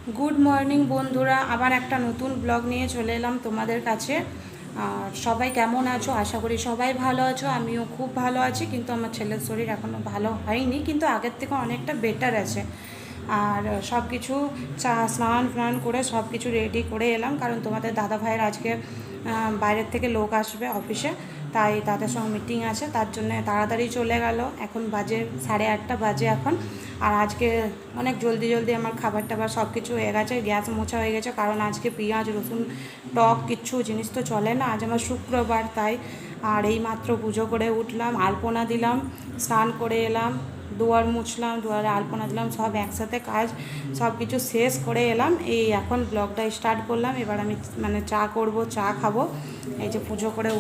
Good morning বন্ধুরা, আবার একটা নতুন ব্লগ নিয়ে চলে এলাম তোমাদের কাছে। আর সবাই কেমন আছো? আশা করি সবাই ভালো আছো। আমিও খুব ভালো আছি, কিন্তু আমার ছেলের শরীর এখনও ভালো হয়নি, কিন্তু আগের থেকে অনেকটা বেটার আছে। আর সব কিছু স্নান ফ্নান করে সব কিছু রেডি করে এলাম, কারণ তোমাদের দাদা ভাইয়ের আজকে বাইরের থেকে লোক আসবে অফিসে, তাই তাদের সঙ্গে মিটিং আছে, তার জন্য তাড়াতাড়ি চলে গেল। এখন বাজে 8:30 বাজে এখন। আর আজকে অনেক জলদি জলদি আমার খাবার টাবার সব কিছু হয়ে গেছে, গ্যাস মোছা হয়ে গেছে, কারণ আজকে পেঁয়াজ রসুন টক কিচ্ছু জিনিস তো চলে না, আজ আমার শুক্রবার তাই। আর এই মাত্র পুজো করে উঠলাম, আলপনা দিলাম, স্নান করে এলাম, দুয়ার মুছলাম, দুয়ারে আলপনা দিলাম, সব একসাথে কাজ সব কিছু শেষ করে এলাম। এই এখন ব্লগটা স্টার্ট করলাম। এবার আমি চা করব, চা খাবো। এই যে পুজো করে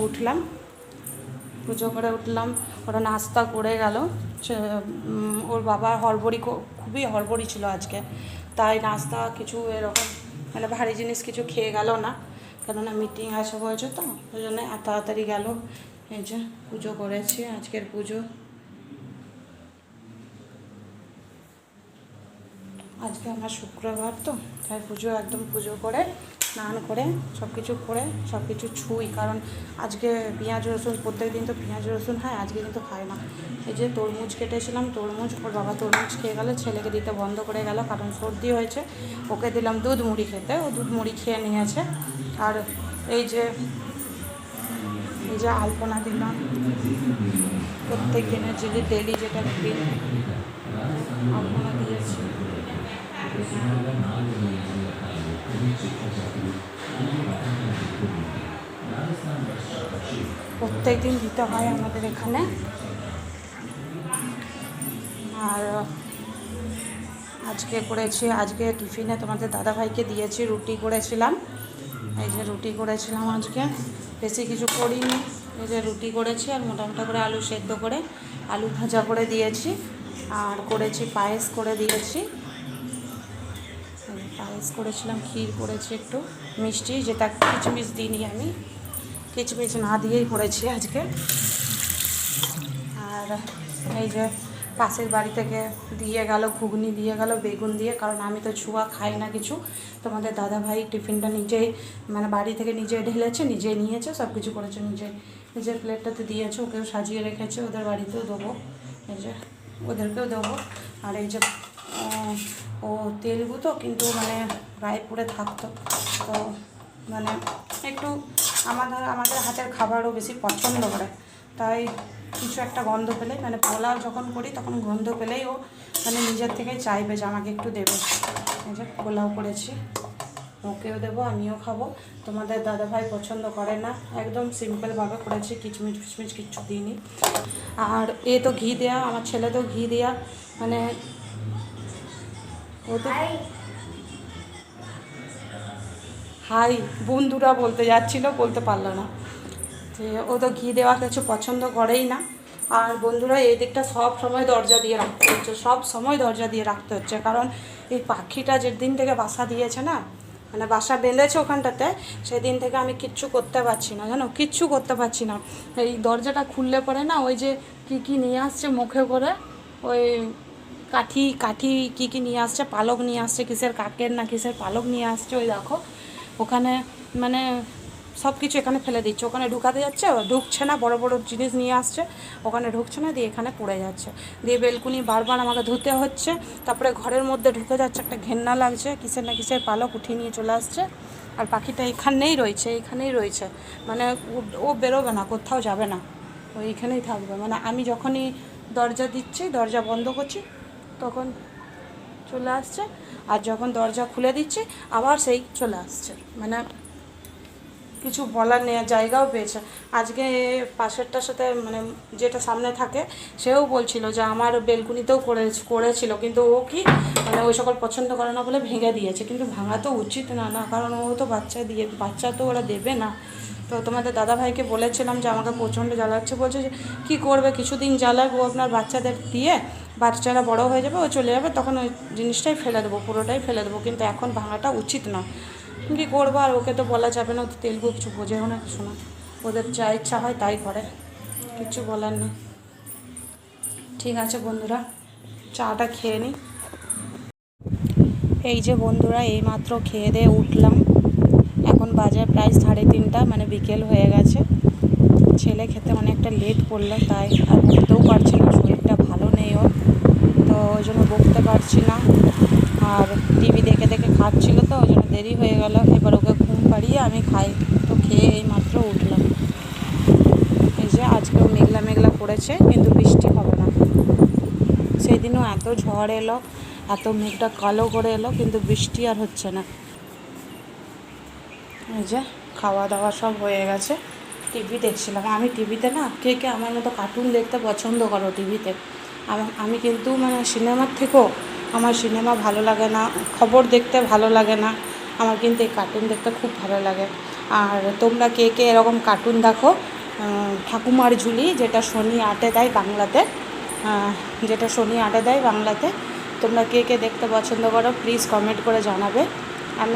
উঠলাম, ওরা নাস্তা করে গেল। ওর বাবা খুবই হড়বড়ি ছিল আজকে, তাই নাস্তা কিছু এরকম ভারী জিনিস কিছু খেয়ে গেল না, কেননা মিটিং আসে বলছে, তো ওই জন্য তাড়াতাড়ি গেল। এই যে পুজো করেছি, আজকের পুজো আজকে আমার শুক্রবার, তো তাই একদম পুজো করে স্নান করে সব কিছু ছুঁই, কারণ আজকে পেঁয়াজ রসুন, প্রত্যেক দিন তো পেঁয়াজ রসুন হয়, আজকে কিন্তু খায় না। এই যে তরমুজ কেটেছিলাম, ওর বাবা তরমুজ খেয়ে গেল, ছেলেকে দিতে বন্ধ করে গেল, কারণ সর্দি হয়েছে। ওকে দিলাম দুধ মুড়ি খেতে, ও দুধ মুড়ি খেয়ে নিয়েছে। আর এই যে আলপনা দিলাম, প্রত্যেক দিনের ডেলি যেটা রুটিন, আলপনা দিয়েছি। প্রত্যেক দিন দিতে হয় আমাদের এখানে। আর আজকে টিফিনে তোমাদের দাদাভাইকে দিয়েছি, রুটি করেছিলাম। এই যে রুটি করেছিলাম আজকে, বেশি কিছু করিনি। এই যে রুটি করেছি, আর মোটামোটা করে আলু সেদ্ধ করে আলু ভাজা করে দিয়েছি, আর করেছি পায়েস করে দিয়েছি। পায়েস করেছিলাম, ক্ষীর করেছি, একটু মিষ্টি, যেটা কিচমিচ দিইনি, আমি কিচমিচ না দিয়েই করেছি আজকে। আর এই যে পাশের বাড়ি থেকে দিয়ে গেল ঘুগনি, দিয়ে গেল বেগুন দিয়ে, কারণ আমি তো ছুয়া খাই না কিছু। তোমাদের দাদাভাই টিফিনটা নিজেই বাড়ি থেকে নিজে ঢেলেছে, নিজে নিয়েছে, সব কিছু করেছে, নিজের প্লেটটাতে দিয়েছে, ওকেও সাজিয়ে রেখেছে, ওদের বাড়িতেও দেবো, এই যে ওদেরকেও দেবো। আর এই যে ও তেলগু তো, কিন্তু রায়পুরে থাকতো, তো একটু আমাদের হাতের খাবারও বেশি পছন্দ করে, তাই কিছু একটা গন্ধ পেলেই, পোলাও যখন করি তখন গন্ধ পেলেই ও নিজের থেকেই চাইবে যে আমাকে একটু দেবে। এই যে পোলাও করেছি, ওকেও দেবো, আমিও খাবো। তোমাদের দাদাভাই পছন্দ করে না, একদম সিম্পলভাবে করেছি, কিচমিচ ফিচমিচ কিচ্ছু দিইনি। আর এ তো ঘি দেওয়া, আমার ছেলে তো ঘি দেওয়া, ও তো হাই বন্ধুরা বলতে যাচ্ছিল, বলতে পারলো না, যে ও তো ঘি দেওয়া কিছু পছন্দ করেই না। আর বন্ধুরা, এই দিকটা সব সময় দরজা দিয়ে রাখতে হচ্ছে, কারণ এই পাখিটা যেদিন থেকে বাসা দিয়েছে না, বাসা বেঁধেছে ওখানটাতে, সেদিন থেকে আমি কিচ্ছু করতে পারছি না, জানো, কিচ্ছু করতে পারছি না। এই দরজাটা খুললে পরে না, ওই যে কী নিয়ে আসছে মুখে করে, ওই কাঠি কী নিয়ে আসছে, পালক নিয়ে আসছে, কিসের কাকের না কিসের পালক নিয়ে আসছে, ওই দেখো ওখানে সব কিছু এখানে ফেলে দিচ্ছে, ওখানে ঢুকাতে যাচ্ছে, ঢুকছে না, বড় বড় জিনিস নিয়ে আসছে, ওখানে ঢুকছে না, দিয়ে এখানে পড়ে যাচ্ছে, দিয়ে বেলকুনি বারবার আমাকে ধুতে হচ্ছে, তারপরে ঘরের মধ্যে ঢুকে যাচ্ছে, একটা ঘেন্না লাগছে, কিসের না কিসের পালক উঠিয়ে নিয়ে চলে আসছে। আর পাখিটা এখানেই রয়েছে, ও বেরোবে না, কোথাও যাবে না, ও এইখানেই থাকবে, আমি যখনই দরজা বন্ধ করছি তখন চলে আসছে, আর যখন দরজা খুলে দিচ্ছি আবার সেই চলে আসছে, কিছু বলার নেই, জায়গাও পেয়েছে। আজকে পাশেরটার সাথে যেটা সামনে থাকে, সেও বলছিল যে আমার বেলকুনিতেও করেছিল, কিন্তু ও কি ওই সকল পছন্দ করে না বলে ভেঙে দিয়েছে, কিন্তু ভাঙা তো উচিত না, কারণ ও তো বাচ্চা তো ওরা দেবে না। তো তোমাদের দাদাভাইকে বলেছিলাম যে আমাকে প্রচণ্ড জ্বালাচ্ছে, বলছে যে কী করবে, কিছুদিন জ্বালাবো, আপনার বাচ্চাদের দিয়ে বাচ্চারা বড় হয়ে যাবে, ও চলে যাবে, তখন ওই জিনিসটাই ফেলে দেবো, পুরোটাই ফেলে দেবো, কিন্তু এখন ভাঙাটা উচিত না। কী করবো, আর ওকে তো বলা যাবে না, ও তো তেলগু, কিছু বোঝেও না, কিছু না, ওদের যা ইচ্ছা হয় তাই করে, কিছু বলার নেই। ঠিক আছে বন্ধুরা, চাটা খেয়ে নিই। এই যে বন্ধুরা এইমাত্র খেয়ে দিয়ে উঠলাম, এখন বাজে প্রায় 3:30, মানে বিকেল হয়ে গেছে। ছেলে খেতে অনেকটা লেট করলো, তাই আর বকতেও পারছি না, শরীরটা ভালো নেই ওর, তো ওই জন্য বকতে পারছি না। আর টিভি দেখে দেখে খাচ্ছিল, তো ওই জন্য দেরি হয়ে গেল। এবার ওকে ঘুম পাড়িয়ে আমি খাই, তো খেয়ে এই মাত্র উঠলাম। এই যে আজকেও মেঘলা মেঘলা করেছে, কিন্তু বৃষ্টি হবে না। সেই দিনও এত ঝড় এলো, এত মেঘটা কালো করে এলো, কিন্তু বৃষ্টি আর হচ্ছে না। এই যে খাওয়া দাওয়া সব হয়ে গেছে, টিভি দেখছিলাম। আমি টিভিতে না, কে কে আমার মতো কার্টুন দেখতে পছন্দ করো টিভিতে? আমি কিন্তু মানে সিনেমার থেকেও আমার সিনেমা ভালো লাগে না, খবর দেখতে ভালো লাগে না, আমার কিন্তু এই কার্টুন দেখতে খুব ভালো লাগে। আর তোমরা কে কে এরকম কার্টুন দেখো? ঠাকুমার ঝুলি, যেটা শনি 8-এ দেয় বাংলাতে, যেটা শনি 8-এ দেয় বাংলাতে, তোমরা কে কে দেখতে পছন্দ করো প্লিজ কমেন্ট করে জানাবে।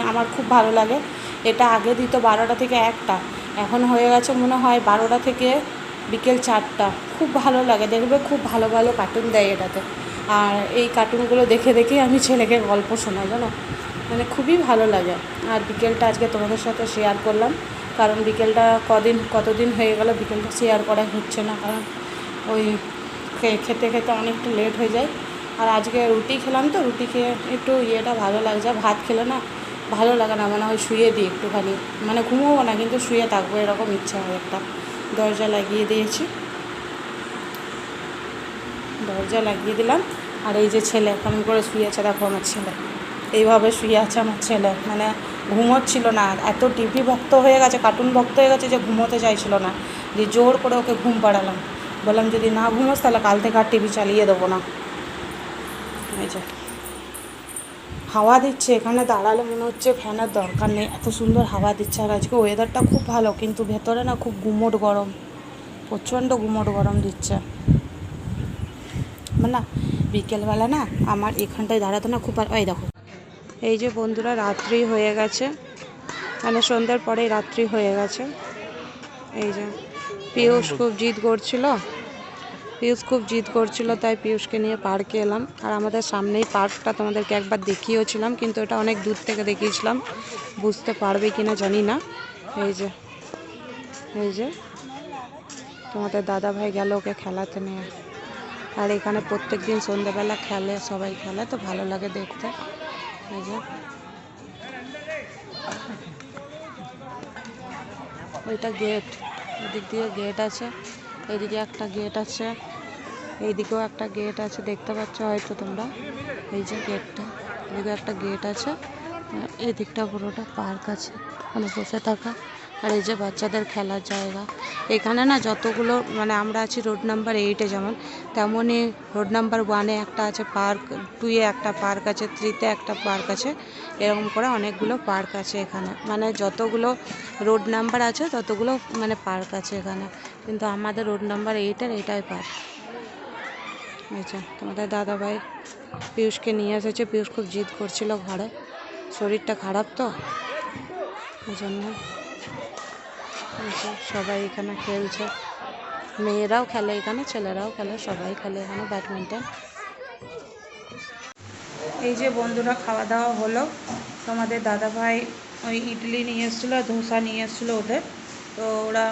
আমার খুব ভালো লাগে। এটা আগে দিত 12টা থেকে 1টা, এখন হয়ে গেছে মনে হয় 12টা থেকে বিকেল 4টা। খুব ভালো লাগে, দেখবে খুব ভালো ভালো কার্টুন দেয় এটাতে। আর এই কার্টুনগুলো দেখে দেখেই আমি ছেলেকে গল্প শোনাই, জানো, মানে খুবই ভালো লাগে। আর বিকেলটা আজকে তোমাদের সাথে শেয়ার করলাম, কারণ বিকেলটা কতদিন হয়ে গেল বিকেলটা শেয়ার করা হচ্ছে না, কারণ ওই খেতে খেতে অনেকটা লেট হয়ে যায়। আর আজকে রুটি খেলাম, তো রুটি খেয়ে একটু ইয়েটা ভালো লাগছে। ভাত খেলে না ভালো লাগে না, মানে ওই শুয়ে দিই একটুখানি, মানে ঘুমোবো না কিন্তু শুয়ে থাকবো এরকম ইচ্ছা হয় একটা। দরজা লাগিয়ে দিলাম। আর এই যে ছেলে কেমন করে শুয়েছে দেখো, আমার ছেলে এইভাবে শুয়ে আছে আমার ছেলে, মানে ঘুমোচ্ছিল না, এত টিভি ভক্ত হয়ে গেছে, কার্টুন ভক্ত হয়ে গেছে যে ঘুমোতে চাইছিল না। যে জোর করে ওকে ঘুম পাড়ালাম, বললাম যদি না ঘুমোস তাহলে কাল থেকে আর টিভি চালিয়ে দেবো না। এই যে হাওয়া দিচ্ছে, এখানে দাঁড়ালে মনে হচ্ছে ফ্যানের দরকার নেই, এত সুন্দর হাওয়া দিচ্ছে। আর আজকে ওয়েদারটা খুব ভালো, কিন্তু ভেতরে না খুব গুমোট গরম, প্রচণ্ড গুমোট গরম দিচ্ছে। না বিকেলবেলা না আমার এখানটায় দাঁড়াতে না খুব ভালো। এই দেখো, এই যে বন্ধুরা রাত্রি হয়ে গেছে, মানে সন্ধ্যার পরেই রাত্রি হয়ে গেছে। এই যে পিয়ুষ খুব জিদ করছিল, তাই পিয়ুষকে নিয়ে পার্কে এলাম। আর আমাদের সামনেই পার্কটা, তোমাদেরকে একবার দেখিয়েছিলাম, কিন্তু এটা অনেক দূর থেকে দেখিয়েছিলাম, বুঝতে পারবে কিনা জানি না। এই যে তোমাদের দাদা ভাই গেল ওকে খেলাতে নিয়ে। আর এখানে প্রত্যেক দিন সন্ধ্যাবেলা খেলে, সবাই খেলে, তো ভালো লাগে দেখতে। এই যে ওইটা গেট, ওদিক দিয়ে গেট আছে, এইদিকে একটা গেট আছে, এইদিকেও একটা গেট আছে, দেখতে পাচ্ছ হয়তো তোমরা। এই যে গেটটা, এদিকে একটা গেট আছে, এই দিকটা পুরোটা পার্ক আছে, ওখানে বসে থাকা। আর এই যে বাচ্চাদের খেলার জায়গা। এখানে না যতগুলো, মানে আমরা আছি রোড নাম্বার 8-এ, যেমন তেমনই রোড নাম্বার 1-এ একটা আছে পার্ক, 2-এ একটা পার্ক আছে, 3-তে একটা পার্ক আছে, এরকম করে অনেকগুলো পার্ক আছে এখানে। মানে যতগুলো রোড নাম্বার আছে ততগুলো মানে পার্ক আছে এখানে, কিন্তু আমাদের রোড নাম্বার 8-এর এটাই পার্ক। আচ্ছা, তোমাদের দাদাভাই পিয়ুষকে নিয়ে এসেছে, পিয়ুষ খুব জিদ করছিল ঘরে, শরীরটা খারাপ তো ওই জন্য। সবাই এখানে খেলছে, মেয়েরাও খেলে এখানে, ছেলেরাও খেলে, সবাই খেলে এখানে ব্যাডমিন্টন। এই যে বন্ধুরা খাওয়া দাওয়া হলো, তোমাদের দাদাভাই ওই ইডলি নিয়ে এসেছিলো, ধোসা নিয়ে এসেছিলো ওদের, তো ওরা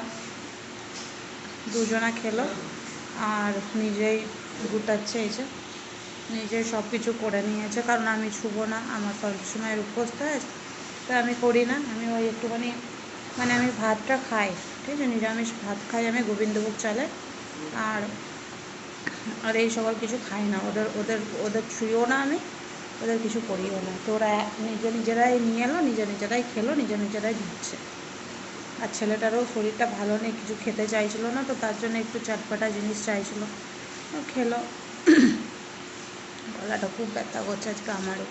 দুজনা খেলো। আর নিজেই গুটাচ্ছে, এই যে নিজেই সব কিছু করে নিয়েছে, কারণ আমি ছুবো না, আমার সবসময়ের উপোস থাকে, তো আমি করি না। আমি ওই একটুখানি, মানে আমি ভাতটা খাই, ঠিক আছে, নিরামিষ ভাত খাই আমি, গোবিন্দভোগ চালে। আর আর এই সকল কিছু খাই না, ওদের ছুঁয়েও না, আমি ওদের কিছু করিও না। তো ওরা নিজেরাই নিয়ে এলো, নিজেরাই খেলো, নিজেরাই দিচ্ছে। আর ছেলেটারও শরীরটা ভালো নেই, কিছু খেতে চাইছিলো না, তো তার জন্য একটু চটপাটা জিনিস চাইছিলো, খেলো। গলাটা খুব ব্যথা করছে আজকে আমারও।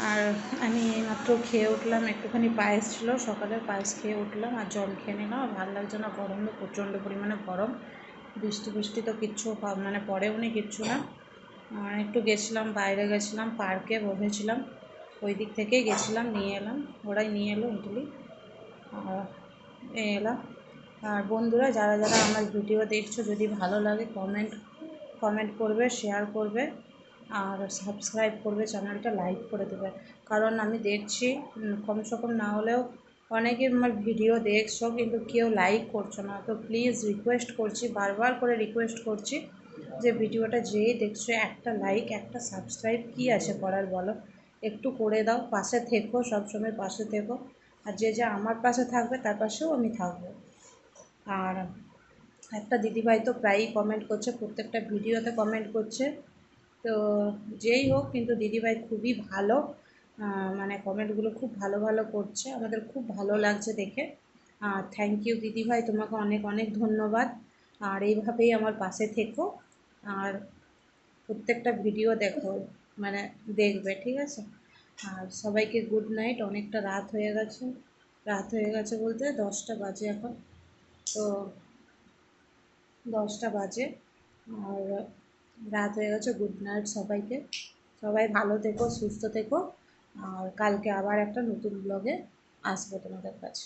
আর আমি এইমাত্র খেয়ে উঠলাম, একটুখানি পায়েস ছিল, সকালের পায়েস খেয়ে উঠলাম, আর জল খেয়ে নিলাম। আর ভালো লাগছে না, গরমে প্রচণ্ড পরিমাণে গরম, বৃষ্টি তো কিচ্ছু মানে পড়েও নি কিচ্ছু না। একটু গেছিলাম, বাইরে গেছিলাম, পার্কে বসেছিলাম, ওই দিক থেকেই গেছিলাম, নিয়ে এলাম, ওরাই নিয়ে এলো ইডলি, আর এলাম। আর বন্ধুরা যারা আমার ভিডিও দেখছো, যদি ভালো লাগে কমেন্ট করবে, শেয়ার করবে, আর সাবস্ক্রাইব করবে, চ্যানেলটা লাইক করে দেবে। কারণ আমি দেখছি কমসে কম না হলেও অনেকে আমার ভিডিও দেখছো কিন্তু কেউ লাইক করছো না। তো প্লিজ রিকোয়েস্ট করছি, বারবার করে রিকোয়েস্ট করছি যে ভিডিওটা যেই দেখছো একটা লাইক একটা সাবস্ক্রাইব কী আছে করার বলো, একটু করে দাও। পাশে থেকো, সবসময় পাশে থেকো। আর যে যে আমার পাশে থাকবে তার পাশেও আমি থাকবো। আর একটা দিদিভাই তো প্রায়ই কমেন্ট করছে, প্রত্যেকটা ভিডিওতে কমেন্ট করছে। তো যেই হোক, কিন্তু দিদিভাই খুবই ভালো, মানে কমেন্টগুলো খুব ভালো ভালো করছে, আমাদের খুব ভালো লাগছে দেখে। আর থ্যাংক ইউ দিদিভাই, তোমাকে অনেক অনেক ধন্যবাদ। আর এইভাবেই আমার পাশে থেকো, আর প্রত্যেকটা ভিডিও দেখো, মানে দেখবে, ঠিক আছে? আর সবাইকে গুড নাইট। অনেকটা রাত হয়ে গেছে, রাত হয়ে গেছে বলতে 10টা বাজে এখন। তো 10টা বাজে, আর রাত হয়ে গেছে। গুড নাইট সবাইকে। সবাই ভালো থেকো, সুস্থ থেকো। আর কালকে আবার একটা নতুন ব্লগে আসবো তোমাদের কাছে।